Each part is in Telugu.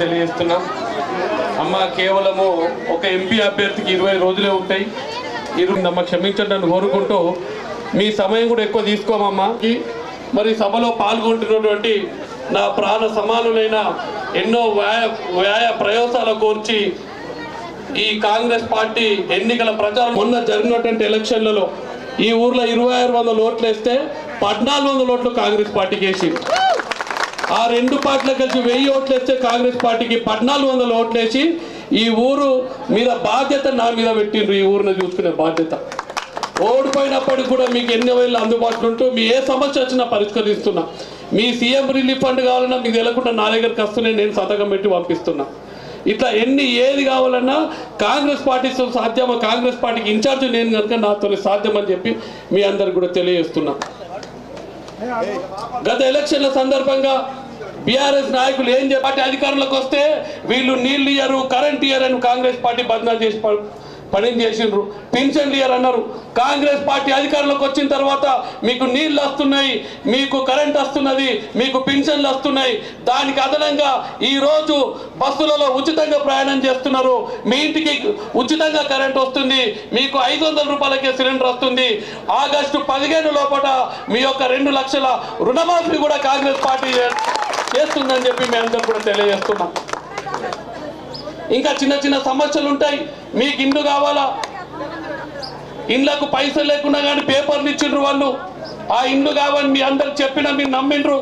తెలియజేస్తున్నాం. అమ్మ కేవలము ఒక ఎంపీ అభ్యర్థికి 20 రోజులే ఉంటాయి. అమ్మ క్షమించండి నన్ను కోరుకుంటూ మీ సమయం కూడా ఎక్కువ తీసుకోమమ్మా. మరి సభలో పాల్గొంటున్నటువంటి నా ప్రాణ సమానులైన ఎన్నో వ్యాయ ప్రయోసాల కోర్చి ఈ కాంగ్రెస్ పార్టీ ఎన్నికల ప్రచారం మొన్న జరిగినటువంటి ఎలక్షన్లలో ఈ ఊర్లో 2600 ఓట్లు వేస్తే 1400 ఓట్లు కాంగ్రెస్ పార్టీకి వేసి, ఆ రెండు పార్టీలు కలిసి 1000 ఓట్లు వేస్తే కాంగ్రెస్ పార్టీకి 1400 ఓట్లు వేసి ఈ ఊరు మీద బాధ్యత నా మీద పెట్టిండ్రు. ఈ ఊరిని చూసుకునే బాధ్యత. ఓడిపోయినప్పటికి కూడా మీకు ఎన్ని వేళ్ళు అందుబాటులో ఉంటూ మీ ఏ సమస్య వచ్చినా పరిష్కరిస్తున్నా. మీ సీఎం రిలీఫ్ ఫండ్ కావాలన్నా మీకు తెలియకుండా నా దగ్గరికి వస్తున్నాయి, నేను సంతకం పెట్టి పంపిస్తున్నా. ఇట్లా ఏది కావాలన్నా కాంగ్రెస్ పార్టీతో సాధ్యమా, కాంగ్రెస్ పార్టీకి ఇన్ఛార్జ్ నేను కనుక నాతో సాధ్యమని చెప్పి మీ అందరికి కూడా తెలియజేస్తున్నా. గత ఎలక్షన్ల సందర్భంగా బీఆర్ఎస్ నాయకులు ఏం చెప్పి అధికారంలోకి వస్తే వీళ్ళు నీళ్ళు ఇయ్యరు, కరెంట్ ఇయ్యరు అని కాంగ్రెస్ పార్టీ బదనాలు చేసి పని చేసిండ్రు. పింఛన్లు ఇయ్యరు అన్నారు. కాంగ్రెస్ పార్టీ అధికారంలోకి వచ్చిన తర్వాత మీకు నీళ్ళు వస్తున్నాయి, మీకు కరెంట్ వస్తున్నది, మీకు పింఛన్లు వస్తున్నాయి. దానికి అదనంగా ఈరోజు బస్సులలో ఉచితంగా ప్రయాణం చేస్తున్నారు. మీ ఇంటికి ఉచితంగా కరెంట్ వస్తుంది. మీకు 500 రూపాయలకే సిలిండర్ వస్తుంది. ఆగస్టు 15 లోపల మీ యొక్క 2 లక్షల రుణమాఫీ కూడా కాంగ్రెస్ పార్టీ చేస్తుందని చెప్పి మేము అందరూ కూడా తెలియజేస్తున్నాం. ఇంకా చిన్న చిన్న సమస్యలు ఉంటాయి. మీకు ఇండ్లు కావాలా, ఇండ్లకు పైసలు లేకుండా కానీ పేపర్లు ఇచ్చిండ్రు వాళ్ళు. ఆ ఇండ్లు కావాలని మీ అందరికి చెప్పినా మీరు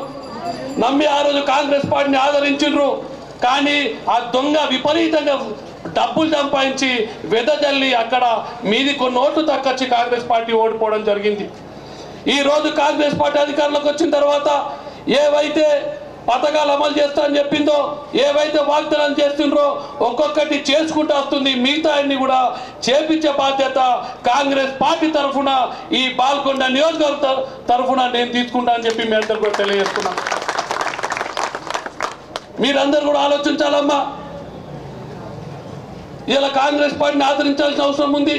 నమ్మి ఆ రోజు కాంగ్రెస్ పార్టీని ఆదరించిండ్రు. కానీ ఆ దొంగ విపరీతంగా డబ్బులు సంపాదించి వెదజల్లి అక్కడ మీది కొన్ని ఓట్లు తక్కువచ్చి కాంగ్రెస్ పార్టీ ఓడిపోవడం జరిగింది. ఈరోజు కాంగ్రెస్ పార్టీ అధికారంలోకి వచ్చిన తర్వాత ఏవైతే పథకాలు అమలు చేస్తా అని చెప్పిందో, ఏవైతే వాగ్దానాలు చేస్తుండ్రో ఒక్కొక్కటి చేసుకుంటూ వస్తుంది. మిగతా అన్ని కూడా చేపించే బాధ్యత కాంగ్రెస్ పార్టీ తరఫున ఈ బాల్కొండ నియోజకవర్గ తరఫున నేను తీసుకుంటా అని చెప్పి మీ అందరు కూడా తెలియజేస్తున్నాం. మీరందరూ కూడా ఆలోచించాలమ్మా. ఇలా కాంగ్రెస్ పార్టీని ఆదరించాల్సిన అవసరం ఉంది.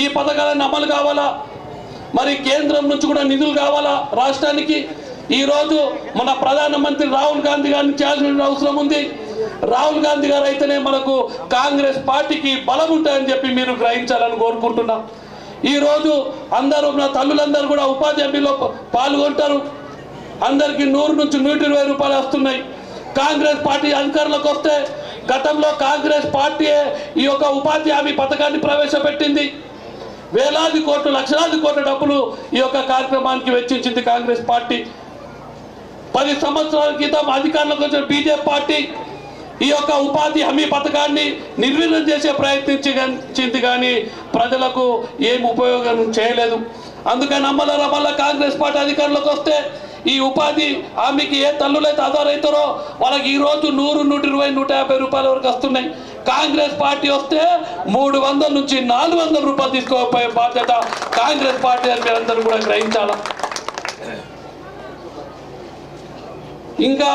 ఈ పథకాలను అమలు కావాలా, మరి కేంద్రం నుంచి కూడా నిధులు కావాలా రాష్ట్రానికి. ఈరోజు మన ప్రధానమంత్రి రాహుల్ గాంధీ గారిని చేయాల్సిన అవసరం ఉంది. రాహుల్ గాంధీ గారు అయితేనే మనకు కాంగ్రెస్ పార్టీకి బలం ఉంటాయని చెప్పి మీరు గ్రహించాలని కోరుకుంటున్నాం. ఈరోజు అందరూ నా తల్లులందరూ కూడా ఉపాధి హామీలో పాల్గొంటారు. అందరికీ 100 నుంచి 120 రూపాయలు వస్తున్నాయి. కాంగ్రెస్ పార్టీ అధికారంలోకి వస్తే గతంలో కాంగ్రెస్ పార్టీ ఈ యొక్క ఉపాధి హామీ పథకాన్ని ప్రవేశపెట్టింది. వేలాది కోట్లు, లక్షలాది కోట్ల డబ్బులు ఈ యొక్క కార్యక్రమానికి వెచ్చించింది కాంగ్రెస్ పార్టీ. 10 సంవత్సరాల క్రితం అధికారంలోకి వచ్చిన బీజేపీ పార్టీ ఈ యొక్క ఉపాధి హామీ పథకాన్ని నిర్వీర్యం చేసే ప్రయత్నించింది, కానీ ప్రజలకు ఏం ఉపయోగం చేయలేదు. అందుకని మళ్ళా కాంగ్రెస్ పార్టీ అధికారంలోకి వస్తే ఈ ఉపాధి హామీకి ఏ తల్లులైతే ఆధారవుతారో వాళ్ళకి ఈరోజు 100, 120, 150 రూపాయల వరకు వస్తున్నాయి. కాంగ్రెస్ పార్టీ వస్తే 300 నుంచి 400 రూపాయలు తీసుకోకపోయే బాధ్యత కాంగ్రెస్ పార్టీ అని మీరందరూ కూడా గ్రహించాల. ఇంకా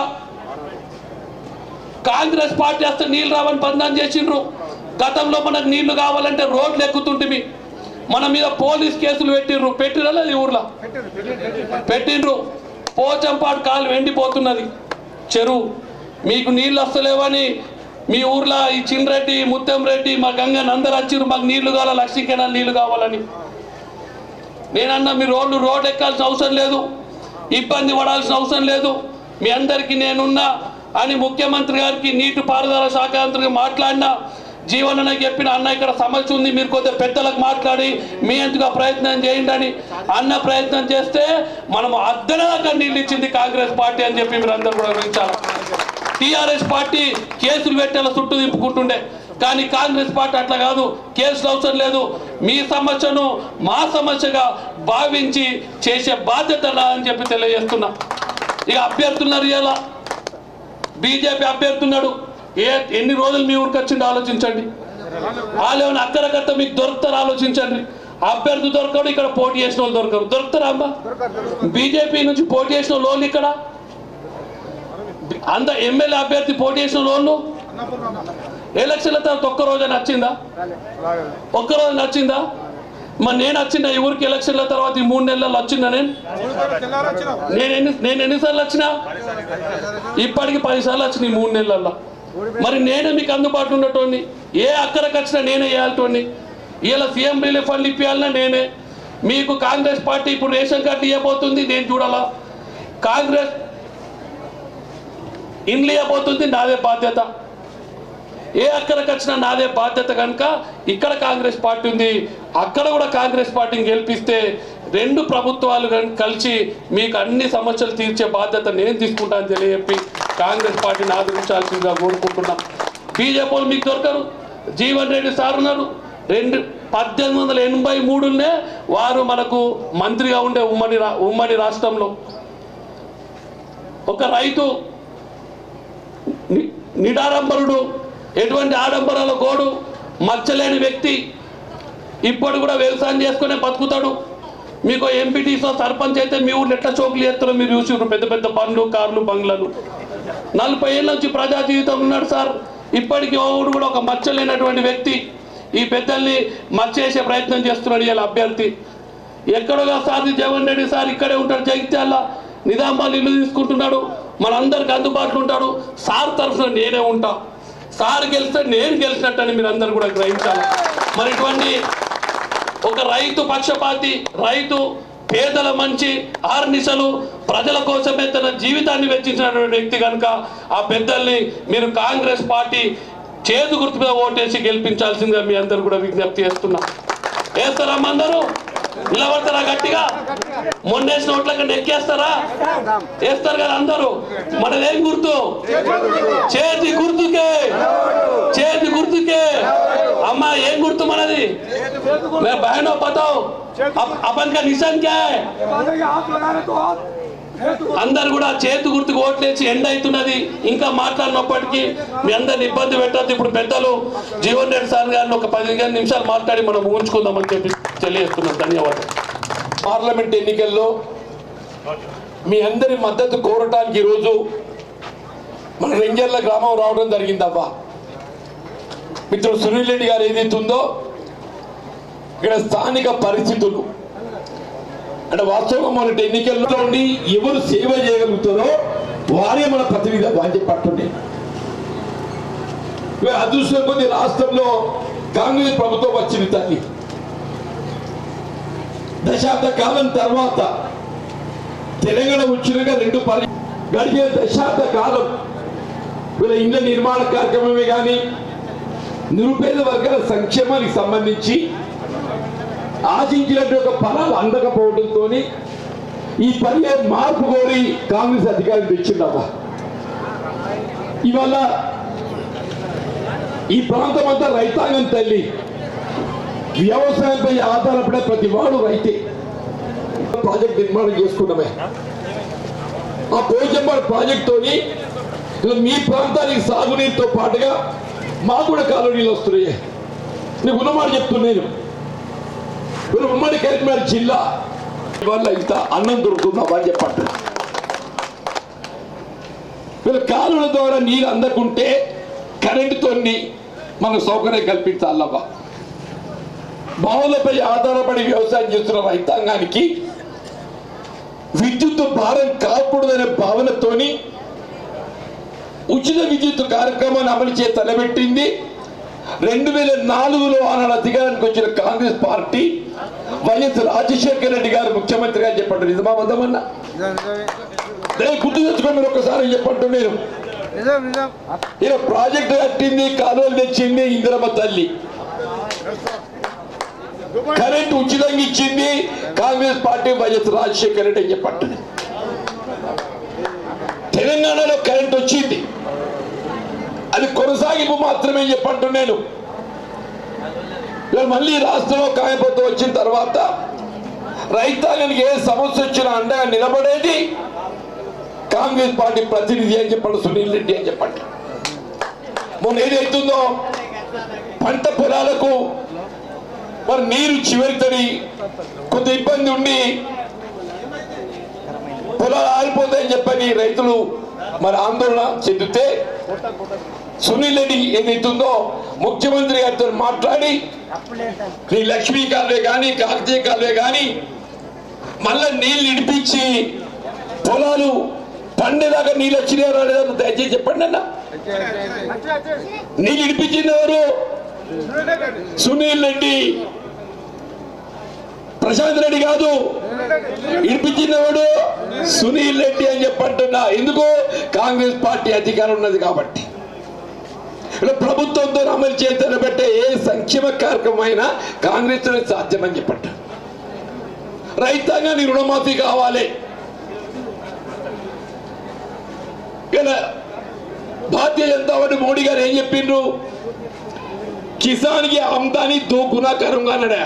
కాంగ్రెస్ పార్టీ వస్తే నీళ్ళు రావని బదనాం చేసిండ్రు. గతంలో మనకు నీళ్లు కావాలంటే రోడ్లు ఎక్కుతుంటిమి, మన మీద పోలీస్ కేసులు పెట్టిర్రు లేదు ఊర్లో పెట్టిండ్రు. పోచంపాడు కాలు ఎండిపోతున్నది చెరువు. మీకు నీళ్ళు వస్తలేవని మీ ఊర్లో ఈ చిన్నరెడ్డి, ముత్తంరెడ్డి, మా గంగని అందరు వచ్చిర్రు, మాకు నీళ్లు కావాలి, లక్షికైనా నీళ్లు కావాలని. నేనన్నా మీరు రోడ్డు ఎక్కాల్సిన అవసరం లేదు, ఇబ్బంది పడాల్సిన అవసరం లేదు, మీ అందరికీ నేనున్నా అని ముఖ్యమంత్రి గారికి నీటిపారుదల శాఖ మంత్రికి మాట్లాడినా. జీవన చెప్పిన అన్న ఇక్కడ సమస్య ఉంది, మీరు కొద్దిగా పెద్దలకు మాట్లాడి మీ ఎంతగా ప్రయత్నం చేయండి అని అన్న ప్రయత్నం చేస్తే మనం అద్దనగా నీళ్ళు ఇచ్చింది కాంగ్రెస్ పార్టీ అని చెప్పి మీరు అందరూ కూడా గ్రహించాలి. టీఆర్ఎస్ పార్టీ కేసులు పెట్టేలా చుట్టూ దింపుకుంటుండే, కానీ కాంగ్రెస్ పార్టీ అట్లా కాదు. కేసులు అవసరం లేదు, మీ సమస్యను మా సమస్యగా భావించి చేసే బాధ్యత అని చెప్పి తెలియజేస్తున్నా. ఇక అభ్యర్థున్నారు, ఇలా బీజేపీ అభ్యర్థున్నాడు. ఎన్ని రోజులు మీ ఊరికి వచ్చింది ఆలోచించండి. వాళ్ళేమైనా అక్కడకట్ట మీకు దొరుకుతారు ఆలోచించండి. అభ్యర్థి దొరకడు, ఇక్కడ పోటీ చేసిన వాళ్ళు దొరుకుతారా అమ్మా? బీజేపీ నుంచి పోటీ చేసిన వాళ్ళు ఇక్కడ అంత ఎమ్మెల్యే అభ్యర్థి పోటీ చేసిన వాళ్ళు ఎలక్షన్ల తర్వాత ఒక్కరోజు నచ్చిందా? మరి నేను వచ్చిందా ఈ ఊరికి ఎలక్షన్ల తర్వాత ఈ 3 నెలల్లో వచ్చిందా? నేను ఎన్నిసార్లు వచ్చినా? ఇప్పటికి 10 సార్లు వచ్చినాయి 3 నెలల్లో. మరి నేనే మీకు అందుబాటులో ఉన్నటోని, ఏ అక్కడికి వచ్చినా నేనే వేయాలటోని. ఇలా సీఎం రిలీఫ్ ఫండ్ ఇప్పించాలన్నా నేనే. మీకు కాంగ్రెస్ పార్టీ ఇప్పుడు రేషన్ కార్డులు ఇవ్వబోతుంది, నేను చూడాలా. కాంగ్రెస్ ఇండ్లు ఇవ్వబోతుంది, నాదే బాధ్యత. ఏ అక్కడికి వచ్చినా నాదే బాధ్యత. కనుక ఇక్కడ కాంగ్రెస్ పార్టీ ఉంది, అక్కడ కూడా కాంగ్రెస్ పార్టీని గెలిపిస్తే రెండు ప్రభుత్వాలు కలిసి మీకు అన్ని సమస్యలు తీర్చే బాధ్యత నేను తీసుకుంటాను తెలియజెప్పి కాంగ్రెస్ పార్టీని ఆదరించాల్సిందిగా కోరుకుంటున్నాం. బీజేపీ వాళ్ళు మీకు దొరకరు. జీవన్ రెడ్డి సార్ ఉన్నారు. 1883 వారు మనకు మంత్రిగా ఉండే ఉమ్మడి రాష్ట్రంలో. ఒక రైతు నిడారంబరుడు, ఎటువంటి ఆడంబరాల గోడు మచ్చలేని వ్యక్తి, ఇప్పుడు కూడా వ్యవసాయం చేసుకునే బతుకుతాడు. మీకు ఎంపీటీసో సర్పంచ్ అయితే మీ ఊళ్ళో ఎట్లా చోకులు చేస్తారో మీరు చూసి, పెద్ద పెద్ద బండ్లు, కార్లు, బంగ్లాలు. 40 ఏళ్ళ నుంచి ప్రజా జీవితం ఉన్నాడు సార్. ఇప్పటికీ ఓడు కూడా ఒక మచ్చలేనటువంటి వ్యక్తి ఈ పెద్దల్ని మచ్చేసే ప్రయత్నం చేస్తున్నాడు ఇలా అభ్యర్థి. ఎక్కడోగా సార్ జగన్ రెడ్డి సార్ ఇక్కడే ఉంటాడు, జగిత్యాల నిజామాబాద్ ఇల్లు తీసుకుంటున్నాడు, మనందరికి అందుబాటులో ఉంటాడు. సార్ తరఫున నేనే ఉంటా. సార్ గెలిస్తే నేను గెలిచినట్టని మీరు అందరు కూడా గ్రహించాలి. మరి ఇటువంటి ఒక రైతు పక్షపాతి, రైతు పేదల మంచి ఆర్నిసలు ప్రజల కోసమే తన జీవితాన్ని వెచ్చించినటువంటి వ్యక్తి కనుక ఆ పెద్దల్ని మీరు కాంగ్రెస్ పార్టీ చేతు గుర్తు మీద ఓటేసి గెలిపించాల్సిందిగా మీ అందరూ కూడా విజ్ఞప్తి చేస్తున్నా. వేస్తారా అందరూ? నిలబడతారా గట్టిగా? మొన్నేసిన ఓట్ల కంటే ఎక్కేస్తారా? వేస్తారు కదా అందరూ. మనదేం గుర్తు? చేతి గుర్తుకే, చేతి గుర్తుకే. అమ్మా ఏం గుర్తు మనది? मैं बहनों बताओ अपन का निशान क्या है? అందరు కూడా చేతు గుర్తుకు ఓట్లేసి ఎండ్ అవుతున్నది. ఇంకా మాట్లాడినప్పటికీ మీ అందరిని ఇబ్బంది పెట్టద్దు. ఇప్పుడు పెద్దలు జీవన్ రెడ్డి సార్ గారిని ఒక 15 నిమిషాలు మాట్లాడి మనం ఊహించుకుందామని చెప్పి తెలియజేస్తున్నాం. ధన్యవాదాలు. పార్లమెంట్ ఎన్నికల్లో మీ అందరి మద్దతు కోరటానికి ఈరోజు మన రెంజర్ల గ్రామం రావడం జరిగిందవ్వా. మిత్రుడు సునీల్ రెడ్డి గారు ఏదైతే ఉందో ఇక్కడ స్థానిక పరిస్థితులు అంటే వాస్తవంగా మన ఎన్నికల్లో ఉండి ఎవరు సేవ చేయగలుగుతారో వారే మన ప్రతినిధి అని చెప్పట్టుండే. అదృష్టం కొద్ది రాష్ట్రంలో కాంగ్రెస్ ప్రభుత్వం వచ్చింది. తల్లి దశాబ్ద కాలం తర్వాత తెలంగాణ వచ్చినాక గడిచిన దశాబ్ద కాలం వీళ్ళ ఇళ్ల నిర్మాణ కార్యక్రమమే కానీ నిరుపేద వర్గాల సంక్షేమానికి సంబంధించి ఆశించినట్టు ఒక ఫలాలు అందకపోవడంతో ఈ పని మార్పు కోరి కాంగ్రెస్ అధికారం తెచ్చిందమ్మా. ఇవాళ ఈ ప్రాంతం అంతా రైతాంగం తల్లి, వ్యవసాయంపై ఆధారపడే ప్రతి వాడు రైతే. ప్రాజెక్ట్ నిర్మాణం చేసుకున్నామే. ఆ పోచంపాడు ప్రాజెక్ట్ తోని మీ ప్రాంతానికి సాగునీరుతో పాటుగా మాకు కూడా కాలనీలు వస్తున్నాయి. నీకు ఉన్నమాట చెప్తున్నాను. ఉమ్మడి కరీంనగర్ జిల్లా వల్ల ఇంత అన్నం దొరుకుతుందా అని చెప్పండి. వీళ్ళ కాలువల ద్వారా నీరు అందకుంటే కరెంటుతో మనకు సౌకర్యం కల్పించాలబ్బా. బావులపై ఆధారపడి వ్యవసాయం చేస్తున్న రైతాంగానికి విద్యుత్ భారం కాకూడదనే భావనతోని ఉచిత విద్యుత్ కార్యక్రమాన్ని అమలు చేసి తలబెట్టింది. 2004లో ఆనాడు అధికారానికి వచ్చిన కాంగ్రెస్ పార్టీ వైఎస్ రాజశేఖర రెడ్డి గారు ముఖ్యమంత్రిగా చెప్పండి. నిజమా వద్దమన్నా గుర్తు తెచ్చుకొని మీరు ఒకసారి చెప్పండి. నేను ఇలా ప్రాజెక్టు కట్టింది, కాలువలు తెచ్చింది ఇందిరమ్మ తల్లి, కరెంట్ ఉచితంగా ఇచ్చింది కాంగ్రెస్ పార్టీ వైఎస్ రాజశేఖర రెడ్డి అని చెప్పండి. తెలంగాణలో కరెంట్ వచ్చింది, అది కొనసాగింపు మాత్రమే చెప్పండి. నేను మళ్ళీ రాష్ట్రంలో కాయపత్రం వచ్చిన తర్వాత రైతాంగానికి ఏ సమస్య వచ్చినా అండగా నిలబడేది కాంగ్రెస్ పార్టీ ప్రతినిధి అని చెప్పండి, సునీల్ రెడ్డి అని చెప్పండి. మొన్న ఏదైతుందో పంట పొలాలకు మరి నీరు చివరి తడి కొంత ఇబ్బంది ఉండి పొలాలు ఆరిపోతాయని చెప్పని రైతులు మరి ఆందోళన చెందితే సునీల్ రెడ్డి ఏదైతుందో ముఖ్యమంత్రి గారితో మాట్లాడి నీ లక్ష్మీ కాలువే కానీ కాకతీయ కాలువే కానీ మళ్ళా నీళ్ళు ఇడిపించి పొలాలు పండేదాకా నీళ్ళు వచ్చినా రాలేదని దయచేసి చెప్పండి అన్న. నీళ్ళు ఇడిపించింది ఎవరు? సునీల్ రెడ్డి, ప్రశాంత్ రెడ్డి కాదు. ఇడిపించింది ఎవడు? సునీల్ రెడ్డి అని చెప్పంటున్నా. ఎందుకు? కాంగ్రెస్ పార్టీ అధికారం ఉన్నది కాబట్టి. ఇలా ప్రభుత్వంతో అమలు చేతన పెట్టే ఏ సంక్షేమ కార్యక్రమం అయినా కాంగ్రెస్ సాధ్యమని చెప్పంట. రైతాంగానికి రుణమాఫీ కావాలి. ఇలా భారతీయ జనతా పార్టీ మోడీ గారు ఏం చెప్పిండ్రు? కిసాన్ కి ఆమ్దానీ దో గునా కరుంగా అన్నాడా?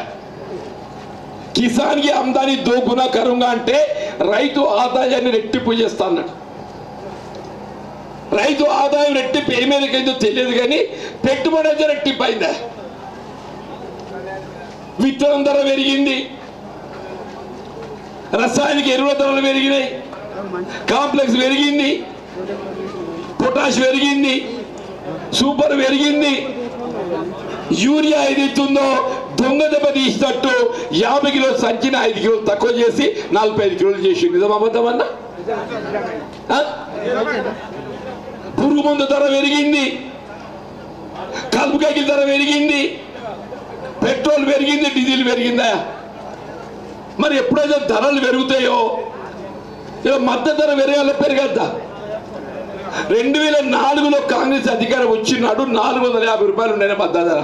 కిసాన్ కి ఆమ్దానీ దో గునా కరుంగా అంటే రైతు ఆదాయాన్ని రెట్టింపు చేస్తా అన్నాడు. రైతు ఆదాయం రెట్టింపు ఏ మీదకైందో తెలియదు కానీ పెట్టుబడి అయితే రెట్టింపు అయిందా? విత్తనం ధర పెరిగింది, రసాయనిక ఎరువుల ధరలు పెరిగినాయి, కాంప్లెక్స్ పెరిగింది, పొటాష్ పెరిగింది, సూపర్ పెరిగింది. యూరియా ఏదైతుందో దొంగ దెబ్బ తీసినట్టు 50 కిలోలు సంచిన 5 కిలోలు తక్కువ చేసి 45 కిలోలు చేసి నిజం అబద్ధమన్నా? పురుగు మందు ధర పెరిగింది, కలుపుకాయకి ధర పెరిగింది, పెట్రోల్ పెరిగింది, డీజిల్ పెరిగిందా? మరి ఎప్పుడైతే ధరలు పెరుగుతాయో మద్దతు ధర పెరగద్దా? 2004లో కాంగ్రెస్ అధికారం వచ్చినాడు 450 రూపాయలు ఉండేనా మద్దతు ధర.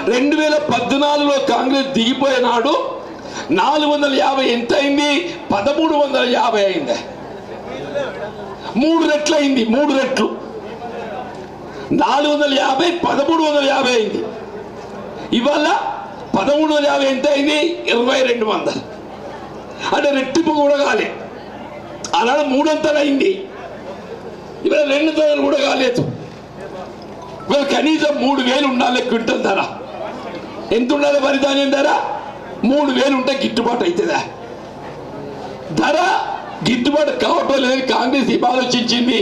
2014లో కాంగ్రెస్ దిగిపోయినాడు 450 ఎంత అయింది? 1350 అయింది. 3 రెట్లు అయింది. 3 రెట్లు 450 1350 అయింది. ఇవాళ 1350 ఎంత అయింది? 2200. అంటే రెట్టింపు కూడా కాలే. అలానే 300 అయింది. ఇవాళ 200 కూడా కాలేదు. ఇవాళ కనీసం 3000 ఉండాలి క్వింటల్ ధర. ఎంత ఉండాలి వరి ధాన్యం ధర? 3000 ఉంటే గిట్టుబాటు అవుతుందా? ధర గిట్టుబాటు కావటం లేదని కాంగ్రెస్ ఆలోచించింది.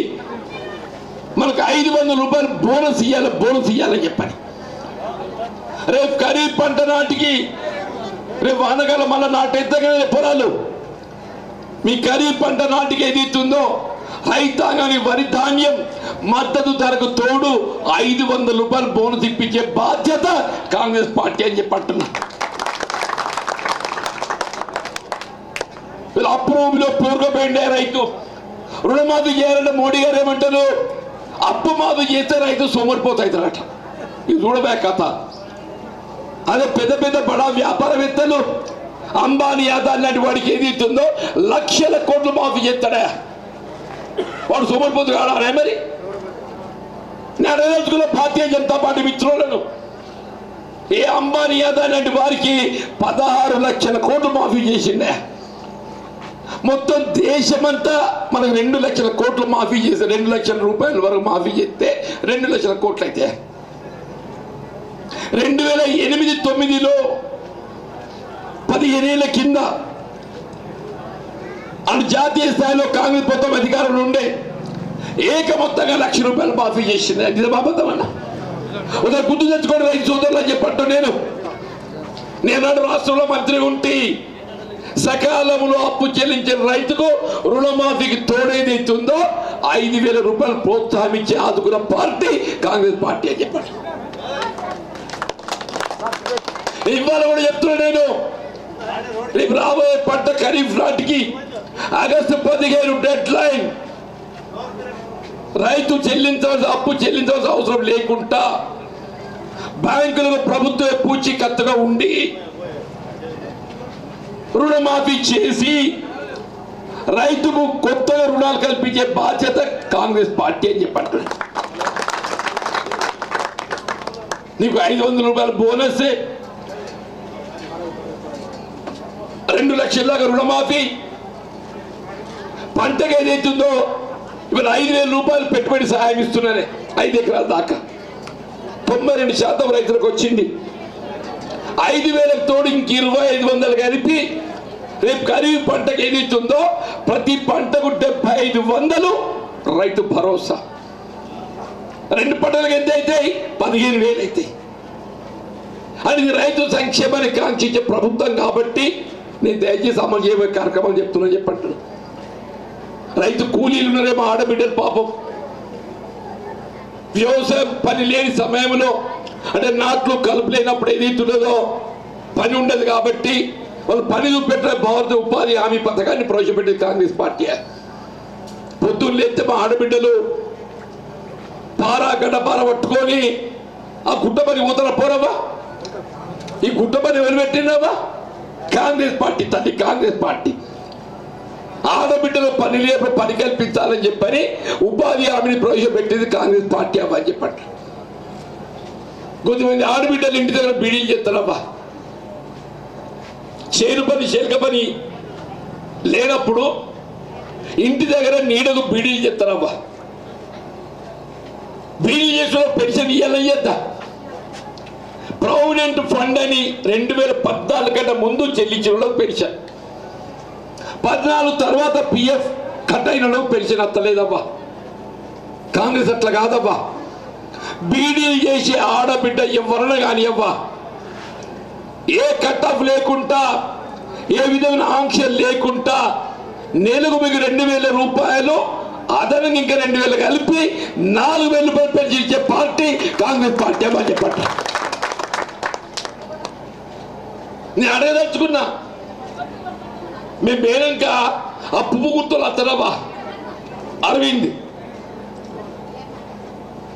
మనకు 500 రూపాయలు బోనస్ ఇవ్వాలని చెప్పని. రేపు ఖరీఫ్ పంట నాటికి, రేపు వానకాలం మళ్ళీ నాటెత్తగానే పొలాలు, మీ ఖరీఫ్ పంట నాటికి ఏదైతుందో రైతాంగానికి వరి ధాన్యం మద్దతు ధరకు తోడు 500 రూపాయలు బోనస్ ఇప్పించే బాధ్యత కాంగ్రెస్ పార్టీ అని చెప్పంటున్నా. అప్పులో పూర్వపోయిండే రైతు రుణమాఫీ చేయాలంటే మోడీ గారు ఏమంటారు? అప్పు మాఫీ చేస్తే రైతు సోమరిపోతాయితారట. ఇది చూడబే కథ. అదే పెద్ద పెద్ద బడా వ్యాపారవేత్తలు అంబానీ యాదాని లాంటి వాడికి ఏదైతుందో లక్షల కోట్లు మాఫీ చేస్తాడా? వాడు సోమరిపోతు కాడా? మరి నేను అడగదలుచుకున్న భారతీయ జనతా పార్టీ మిత్రులను, ఏ అంబానీ యాదాని లాంటి వారికి 16 లక్షల కోట్లు మాఫీ చేసిండే? మొత్తం దేశమంతా మనకు 2 లక్షల కోట్లు మాఫీ చేస్తే 2 లక్షల రూపాయల వరకు మాఫీ చేస్తే 2 లక్షల కోట్లు అయితే 2008-9లో 15 ఏళ్ల కింద జాతీయ స్థాయిలో కాంగ్రెస్ మొత్తం అధికారంలో ఉండే ఏకమొత్తంగా 1 లక్ష రూపాయలు మాఫీ చేసింది. అది బాబద్దమన్నా ఒకసారి గుర్తు తెచ్చుకోండి రైతు సోదరులు చెప్పట్టు. నేను రాష్ట్రంలో మంత్రి ఉంటే సకాలంలో అప్పు చెల్లించిన రైతుకు రుణమాఫీకి తోడేదైతుందో 5000 రూపాయలు ప్రోత్సాహం ఇచ్చి ఆదుకున్న పార్టీ కాంగ్రెస్ పార్టీ అని చెప్పాడు. ఇవాళ కూడా చెప్తున్నా నేను, రేపు రాబోయే పంట ఖరీఫ్ నాటికి ఆగస్టు 15 డెడ్ లైన్. రైతు అప్పు చెల్లించవలసిన అవసరం లేకుండా బ్యాంకులకు ప్రభుత్వమే పూచీకత్తుగా ఉండి రుణమాఫీ చేసి రైతుకు కొత్తగా రుణాలు కల్పించే బాధ్యత కాంగ్రెస్ పార్టీ అని చెప్పండి. నీకు 500 రూపాయల బోనస్, 2 లక్షల దాకా రుణమాఫీ, పంటకు ఏదైతుందో ఇప్పుడు 5000 రూపాయలు పెట్టుబడి సహాయం ఇస్తున్నారే 5 ఎకరాల దాకా 92% రైతులకు వచ్చింది. 5000 తోడు ఇంక 2500 కలిపి రేపు ఖరీఫ్ పంటకు ఏదైతుందో ప్రతి పంటకు 7500 రైతు భరోసా. 2 పంటలకు ఎంత అవుతాయి? 15000 అవుతాయి. అది రైతు సంక్షేమాన్ని కాంక్షించే ప్రభుత్వం కాబట్టి నేను దయచేసి అమలు చేయబోయే కార్యక్రమం చెప్తున్నా చెప్పండి. రైతు కూలీలు ఉన్నారేమో ఆడబిడ్డలు పాపం వ్యవసాయం పని లేని సమయంలో అంటే నాట్లు కలుపు లేనప్పుడు ఏదైతున్నదో పని ఉండదు కాబట్టి వాళ్ళు పని చూపెట్టే భారత ఉపాధి హామీ పథకాన్ని ప్రవేశపెట్టింది కాంగ్రెస్ పార్టీ. పొద్దున్న లేస్తే మా ఆడబిడ్డలు గడ్డపార పట్టుకొని ఆ గుట్ట పని పోతారా పోరవా? ఈ గుట్ట పని ఎవరు పెట్టినావా? కాంగ్రెస్ పార్టీ తల్లి కాంగ్రెస్ పార్టీ. ఆడబిడ్డలు పని లేపు పని కల్పించాలని చెప్పని ఉపాధి హామీని ప్రవేశపెట్టింది కాంగ్రెస్ పార్టీ అవ్వని చెప్పండి. కొంతమంది ఆడబిడ్డలు ఇంటి దగ్గర బీడీలు చేస్తారవ్వా. చేను పని శేలిక పని లేనప్పుడు ఇంటి దగ్గర నీడకు బీడీలు చేస్తారవ్వా. బీడీలు చేసిన పెన్షన్ ఇవ్వాలని చేద్దా. ప్రావిడెంట్ ఫండ్ అని 2014 కంటే ముందు చెల్లించిన పెన్షన్, 14 తర్వాత పిఎఫ్ కట్ అయిన పెన్షన్ అత్తలేదవ్వా. కాంగ్రెస్ అట్లా కాదవ్వా. బీడీలు చేసే ఆడబిడ్డ ఎవరన్నా కానీ అవ్వా ఏ కట్ ఆఫ్ లేకుండా ఏ విధమైన ఆంక్షలు లేకుండా నెలకు మీకు 2000 రూపాయలు అదనంగా ఇంకా 2000 కలిపి 4000 రూపాయలు పెన్షన్ ఇచ్చే పార్టీ కాంగ్రెస్ పార్టీ అమ్మని చెప్పండి. నేను అడగదలుచుకున్నా, మేము పోయినాక ఆ పువ్వు గుర్తులు అత్తరవా అరవింద్,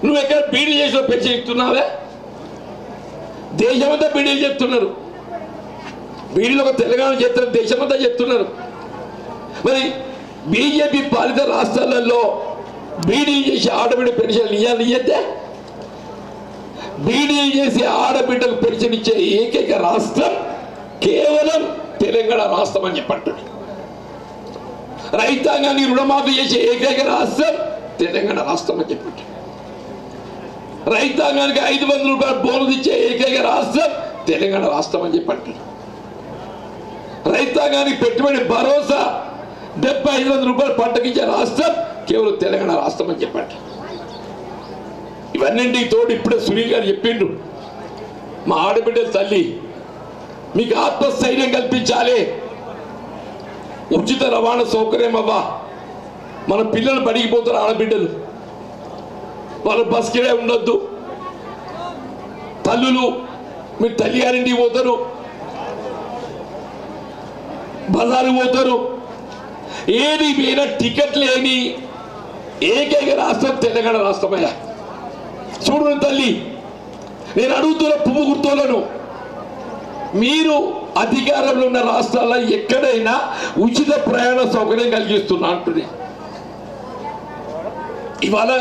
నువ్వు ఎక్కడ బీడీ చేసిన పెన్షన్ ఇస్తున్నావే? దేశమంతా బీడీలు చెప్తున్నారు. బీడీలో ఒక తెలంగాణ చెప్తున్నారు, దేశమంతా చెప్తున్నారు. మరి బీజేపీ పాలిత రాష్ట్రాలలో బీడీ చేసి ఆడబిడ్డ పెన్షన్లు ఇయ్యద్దే? బీడీ చేసి ఆడబిడ్డకు పెన్షన్ ఇచ్చే ఏకైక రాష్ట్రం కేవలం తెలంగాణ రాష్ట్రం అని చెప్పండి. రైతాంగానికి రుణమాఫీ చేసే ఏకైక రాష్ట్రం తెలంగాణ రాష్ట్రం అని చెప్పండి. రైతాంగానికి 500 రూపాయలు బోనస్ ఇచ్చే ఏకైక రాష్ట్రం తెలంగాణ రాష్ట్రం అని చెప్పండి. రైతాంగానికి పెట్టుబడి భరోసా 75 రూపాయలు పంటకిచ్చే రాష్ట్రం కేవలం తెలంగాణ రాష్ట్రం అని చెప్పండి. ఇవన్నింటికి తోడు ఇప్పుడే సునీల్ గారు చెప్పిండ్రు, మా ఆడబిడ్డల తల్లి మీకు ఆత్మస్థైర్యం కల్పించాలి, ఉచిత రవాణా సౌకర్యం అవ్వా. మన పిల్లలు బడిగిపోతారు ఆడబిడ్డలు, వాళ్ళ బస్ కిరాయి ఉండొద్దు. తల్లులు మీరు తల్లి గారింటికి పోతారు, బజారు పోతారు, ఏది పోయినా టికెట్ లేని ఏకైక రాష్ట్రం తెలంగాణ రాష్ట్రమయ్యా. చూడు తల్లి, నేను అడుగుతున్న పువ్వు గుర్తులను మీరు అధికారంలో ఉన్న రాష్ట్రాల్లో ఎక్కడైనా ఉచిత ప్రయాణ సౌకర్యం కలిగిస్తున్నా అంటుంది. ఇవాళ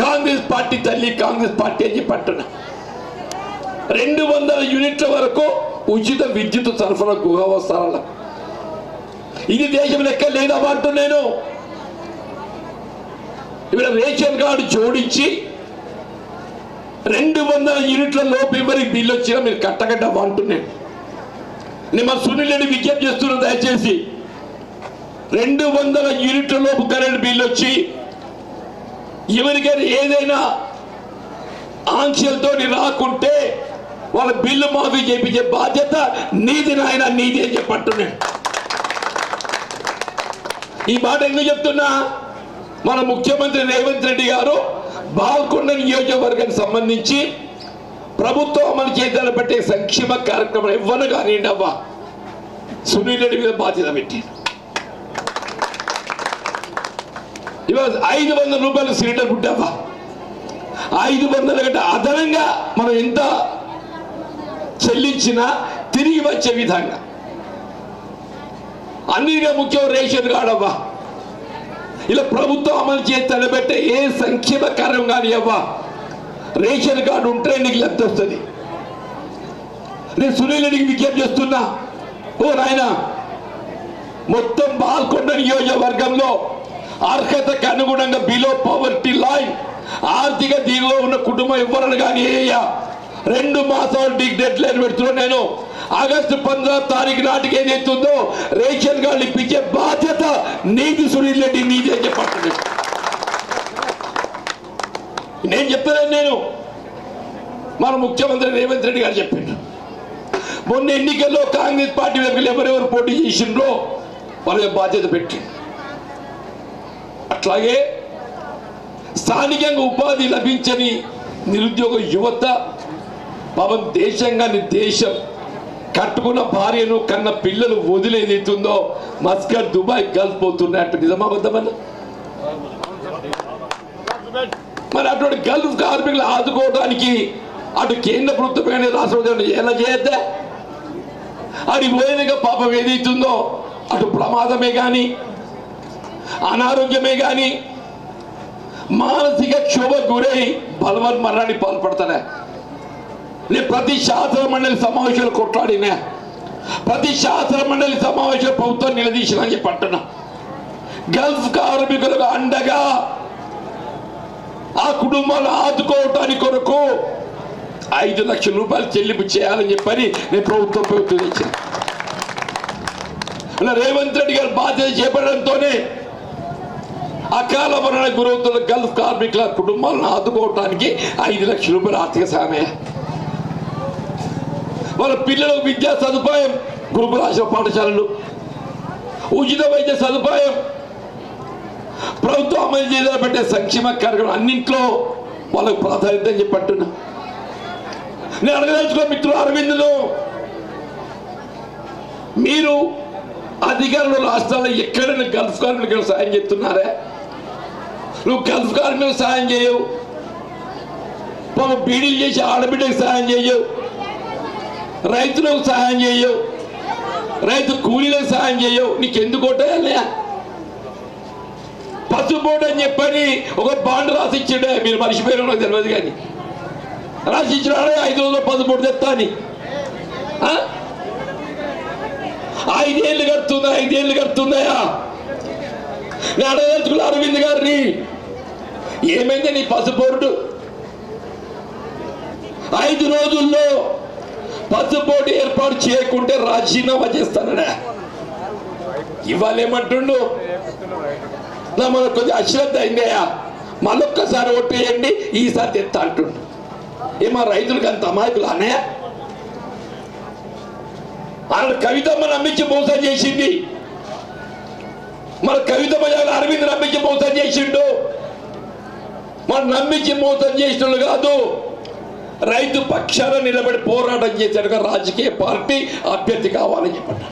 కాంగ్రెస్ పార్టీ తల్లి కాంగ్రెస్ పార్టీ అని చెప్పి అంటున్నా. 200 యూనిట్ల వరకు ఉచిత విద్యుత్ సరఫరా గృహవసరాలకు. ఇది దేశం లెక్క లేదా అంటున్నాను. ఇక్కడ రేషన్ కార్డు జోడించి 200 యూనిట్ల లోపు ఎవరికి బిల్లు వచ్చినా మీరు కట్టగడ్డ అంటున్నాను. నేను మా సునీల్ రెడ్డి విజ్ఞప్తి చేస్తున్నాను, దయచేసి 200 యూనిట్ల లోపు కరెంట్ బిల్లు వచ్చి ఎవరికైనా ఏదైనా ఆంక్షలతో రాకుంటే వాళ్ళ బిల్లు మాఫీ చేయించే బాధ్యత నీది నాయన, నీది అని చెప్పంటున్నాను. ఈ మాట ఎందుకు చెప్తున్నా, మన ముఖ్యమంత్రి రేవంత్ రెడ్డి గారు బాల్కొండ నియోజకవర్గానికి సంబంధించి ప్రభుత్వం అమలు చేయాలని పెట్టే సంక్షేమ కార్యక్రమం ఇవ్వను కానివ్వండి అవ్వా, సునీల్ రెడ్డి మీద బాధ్యత పెట్టి ఇవాళ 500 రూపాయలు సిలిండర్ పుట్టావా. 500 కంటే అదనంగా మనం ఎంత చెల్లించినా తిరిగి వచ్చే విధంగా అన్నిగా ముఖ్యం రేషన్ కార్డు అవ్వా. ఇలా ప్రభుత్వం అమలు చేసి తలబెట్టే ఏ సంక్షేమ కార్యం కానీ అవ్వా, రేషన్ కార్డు ఉంటే నీకు లబ్ధి వస్తుంది. నేను సునీల్ రెడ్డికి విజ్ఞప్తి చేస్తున్నా, ఓ నాయన మొత్తం బాల్కొండ నియోజకవర్గంలో అర్హతకు అనుగుణంగా బిలో పవర్టీ లైన్ ఆర్థిక దిగువ ఉన్న కుటుంబం ఎవరని కానీ 2 మాసాలు డెడ్ లైన్ పెడుతున్నాను. నేను ఆగస్టు 15వ తారీఖు నాటికి ఏదైతుందో రేషన్ కార్డు ఇప్పించే బాధ్యత నీది సునీల్ రెడ్డి, నీది అని చెప్పండి. నేను చెప్తాను, నేను మన ముఖ్యమంత్రి రేవంత్ రెడ్డి గారు చెప్పిండు. మొన్న ఎన్నికల్లో కాంగ్రెస్ పార్టీ వ్యక్తులు ఎవరెవరు పోటీ చేసిండ్రో వాళ్ళ బాధ్యత పెట్టి అట్లాగే స్థానికంగా ఉపాధి లభించని నిరుద్యోగ యువత పాపం దేశంగా దేశం కట్టుకున్న భార్యను కన్న పిల్లలు వదిలేదైతుందో మస్కట్ దుబాయ్ గల్ఫ్ పోతున్నట్టు నిజమా వద్దమన్న మరి అటువంటి గల్ఫ్ కార్మికులు ఆదుకోవడానికి అటు కేంద్ర ప్రభుత్వం కానీ రాష్ట్ర ప్రభుత్వం ఎలా చేయద్దా అది పోయినగా పాపం ఏదైతుందో అటు ప్రమాదమే కానీ అనారోగ్యమే కానీ మానసిక క్షోభ గురై బలవన్ మరణానికి పాల్పడతానే నేను ప్రతి శాసన మండలి సమావేశాలు కొట్లాడినా ప్రతి శాసన మండలి సమావేశాలు ప్రభుత్వం నిలదీసిన అని చెప్పి అంటున్నా గల్ఫ్ కార్మికులకు అండగా ఆ కుటుంబాలను ఆదుకోవటానికి కొరకు 5 లక్షల రూపాయలు చెల్లింపు చేయాలని చెప్పని నేను ప్రభుత్వం తెచ్చాను. రేవంత్ రెడ్డి గారు బాధ్యత చేపట్టడంతోనే అకాల మరణకు గురవుతున్న గల్ఫ్ కార్మికుల కుటుంబాలను ఆదుకోవటానికి 5 లక్షల రూపాయలు ఆర్థిక సహాయం. వాళ్ళ పిల్లలకు విద్యా సదుపాయం, గురుకుల ఆశ్రమ పాఠశాలలు, ఉచిత వైద్య సదుపాయం, ప్రభుత్వం అమలు చేయాలని పెట్టే సంక్షేమ కార్యక్రమం అన్నింట్లో వాళ్ళకు ప్రాధాన్యత అని చెప్పంటున్నా. నేను అడగదలుచుకో మిత్రులు అరవింద్ను, మీరు అధికారులు రాష్ట్రాల్లో ఎక్కడైనా గల్ఫ్ కార్మికులకు సాయం చేస్తున్నారా? నువ్వు గల్ఫ్ కార్మికులకు సాయం చేయవు, బీడీలు చేసి ఆడబిడ్డకు సాయం చేయవు, రైతులకు సహాయం చేయవు, రైతు కూలీలకు సహాయం చేయవు. నీకెందుకు ఓటేయాలయా? పసుపోటు అని చెప్పని ఒక బాండ్ రాసిచ్చాడే, మీరు మర్చిపోయిన నాకు తెలియదు కానీ రాసిచ్చినాడే 5 రోజులు పసుపోటు తెస్తా అని. 5 ఏళ్ళు కడుతుందా? 5 ఏళ్ళు కడుతుందయా? నేను అడగదలుచుకున్న అరవింద్ గారిని, ఏమైంది నీ పసుపోటు? 5 రోజుల్లో పసుపోటు ఏర్పాటు చేయకుంటే రాజీనామా చేస్తానడా? ఇవాళ ఏమంటుండు, మనకు కొద్దిగా అశ్రద్ధ అయిందయా, మళ్ళొక్కసారి ఓటేయండి, ఈసారి తెస్తా అంటుండు. ఏమా రైతులకు అంత అమాయకులు అన్నయ్య? వాళ్ళ కవితమ్మ నమ్మించి మోసం చేసింది, మన కవితమ్మ అరవింద్ నమ్మించి మోసం చేసిండు. మన నమ్మించి మోసం చేసిన కాదు, రైతు పక్షాన నిలబడి పోరాటం చేశాడుగా రాజకీయ పార్టీ అభ్యర్థి కావాలని చెప్పండి.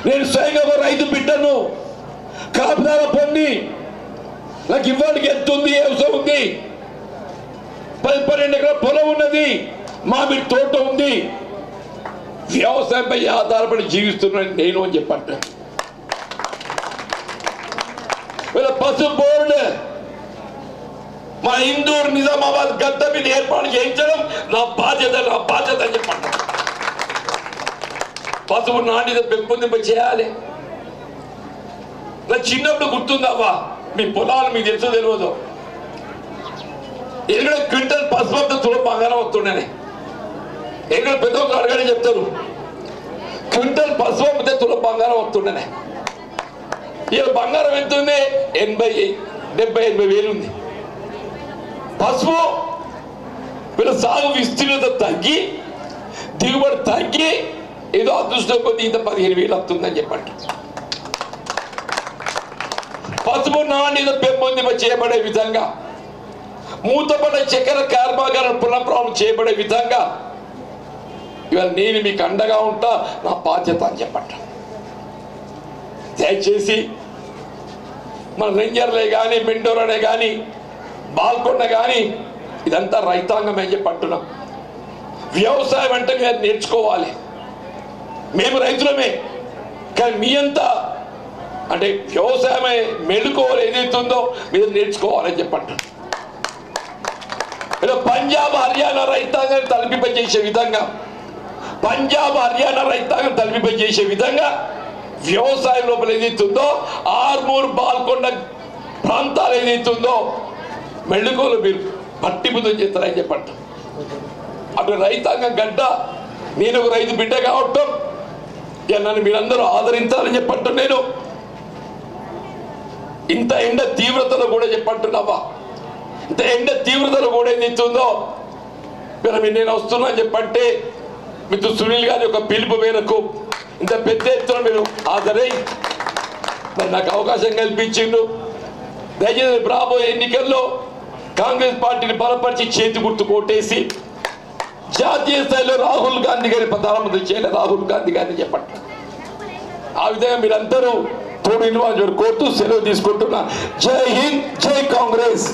నేను స్వయంగా ఒక రైతు బిడ్డను, కాపుదార పొంది నాకు ఇవ్వడానికి ఎంత ఉంది, వ్యవసాయం ఉంది, 12 ఎకరాల పొలం ఉన్నది, మామిడి తోట ఉంది, వ్యవసాయంపై ఆధారపడి జీవిస్తున్నాను నేను అని చెప్పండి. పసుపు బోర్డు మా ఇందూరు నిజామాబాద్ గద్ద మీద ఏర్పాటు చేయించడం నా బాధ్యత అని చెప్పండి. పసుపు నాణ్యత పెంపొందింప చేయాలి. నా చిన్నప్పుడు గుర్తుందవ్వా, మీ పొలాలు మీకు తెలుసో తెలియదు, ఎక్కడ క్వింటల్ పసుపు అంతా తులం బంగారం వస్తుండేనే. ఎక్కడ పెద్ద ఒక అడగని చెప్తారు, క్వింటల్ పసుపు అమ్మితే తులం బంగారం వస్తుండేనే. ఇలా బంగారం ఎంత ఉంది? 70-80 వేలు ఉంది. పసుపు వీళ్ళ సాగు విస్తీర్ణత తగ్గి, దిగుబడి తగ్గి, ఏదో అదృష్టం కొద్ది ఇంత 15 వేలు వస్తుందని చెప్పండి. పసుపు నాణ్యత పెంపొందింప చేయబడే విధంగా, మూతపడ్డ చక్కెర కర్మాగారం పునఃప్రారంభం చేయబడే విధంగా ఇవాళ నేను మీకు అండగా ఉంటా, నా బాధ్యత అని చెప్పండి. దయచేసి మన రేంజర్లే కానీ, మెండోరనే కానీ, బాల్కొండ కానీ, ఇదంతా రైతాంగం అని చెప్పి అంటున్నాం. వ్యవసాయం అంటే మీరు నేర్చుకోవాలి. మేము రైతులమే, కానీ మీ అంతా అంటే వ్యవసాయమే మెళుకోవాలి ఏదైతుందో మీరు నేర్చుకోవాలని చెప్పండి. పంజాబ్ హర్యానా రైతాంగాన్ని తలపింపజేసే విధంగా, పంజాబ్ హర్యానా రైతాంగం తలపింపజేసే విధంగా వ్యవసాయం లోపల ఏదైతుందో, ఆర్మూర్ బాల్కొండ ప్రాంతాలు ఏదైతుందో మెళుకోలు మీరు పట్టిబుద్ధం చేస్తారని చెప్పండి. అటు రైతాంగం గడ్డ, నేను ఒక రైతు బిడ్డ కావటం, నన్ను మీరందరూ ఆదరించాలని చెప్పంటు. నేను ఇంత ఎండ తీవ్రతలో కూడా చెప్పంటున్నావా, ఇంత ఎండ తీవ్రతలో కూడా ఏదైతుందో నేను వస్తున్నా అని చెప్పంటే, మిత్రుడు సునీల్ గారి యొక్క పిలుపు మేరకు ఇంత పెద్ద ఎత్తున మీరు హాజరై మరి నాకు అవకాశం కల్పించిండు. దయచేసి రాబోయే ఎన్నికల్లో కాంగ్రెస్ పార్టీని బలపరిచి చేతి గుర్తు కొట్టేసి జాతీయ స్థాయిలో రాహుల్ గాంధీ గారి ప్రధానమంత్రి చేయాలి, రాహుల్ గాంధీ గారిని చెప్పండి. ఆ విధంగా మీరందరూ తోడు ఇన్వాల్వ్ కోరుతూ సెలవు తీసుకుంటున్నా. జై హింద్, జై కాంగ్రెస్.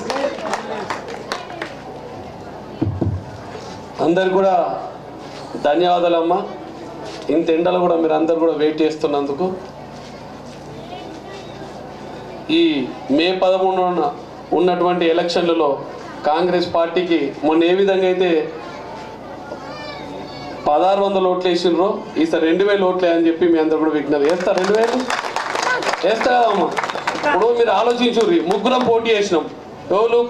అందరు కూడా ధన్యవాదాలమ్మా. ఇంత ఎండలో కూడా మీరు అందరు కూడా వెయిట్ చేస్తున్నందుకు. ఈ మే 13న ఉన్నటువంటి ఎలక్షన్లలో కాంగ్రెస్ పార్టీకి మొన్న ఏ విధంగా అయితే 1600 ఓట్లు వేసినారో ఈసారి 2000 ఓట్లే అని చెప్పి మీ అందరు కూడా విజ్ఞప్తి వేస్తా. 2000 వేస్తా కదమ్మా. ఇప్పుడు మీరు ఆలోచించుర్రి, ముగ్గురం పోటీ చేసినాం. ఎవరు?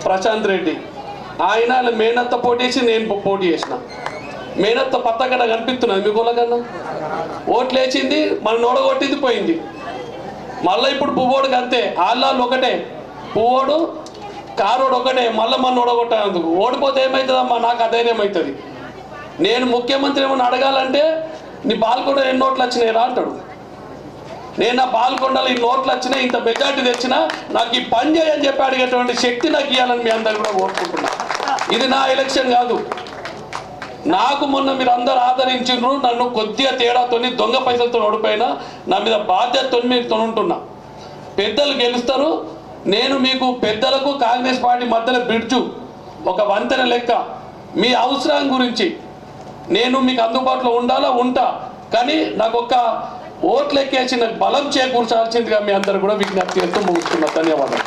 ప్రశాంత్ రెడ్డి, ఆయన మేనత్త పోటీ చేసి నేను పోటీ చేసిన. మేనత్త పత్తగడ కనిపిస్తున్నది మీకు కన్నా. ఓట్లు వేసింది, మన నోడగొట్టింది, పోయింది. మళ్ళీ ఇప్పుడు పువ్వోడికి అంతే, ఆళ్ళు ఒకటే, పువ్వోడు కారోడు ఒకటే, మళ్ళీ మన నోడగొట్టేందుకు. ఓడిపోతే ఏమవుతుందమ్మా? నాకు అధైర్యం అవుతుంది. నేను ముఖ్యమంత్రి ఏమన్నా అడగాలంటే నీ బాల్కొండ ఎన్ని నోట్లు వచ్చినాయి రా అంటాడు. నేను నా బాల్కొండలో ఈ నోట్లు వచ్చినాయి, ఇంత మెజార్టీ తెచ్చినా నాకు ఈ పని చేయని చెప్పి అడిగేటువంటి శక్తి నాకు ఇవ్వాలని మీ అందరు కూడా కోరుకుంటున్నా. ఇది నా ఎలక్షన్ కాదు. నాకు మొన్న మీరు అందరు ఆదరించిండ్రు, నన్ను కొద్దిగా తేడాతోని దొంగ పైసలతో ఓడిపోయినా నా మీద బాధ్యతతో మీతో ఉంటున్నా. పెద్దలు గెలుస్తారు. నేను మీకు పెద్దలకు కాంగ్రెస్ పార్టీ మధ్యలో బ్రిడ్జు, ఒక వంతెన లెక్క. మీ అవసరం గురించి నేను మీకు అందుబాటులో ఉంటా, కానీ నాకు ఒక ఓట్లు ఎక్కేసి నాకు బలం చేకూర్చాల్సిందిగా మీ అందరు కూడా విజ్ఞప్తి చేస్తూ ముగిస్తున్నా. ధన్యవాదాలు.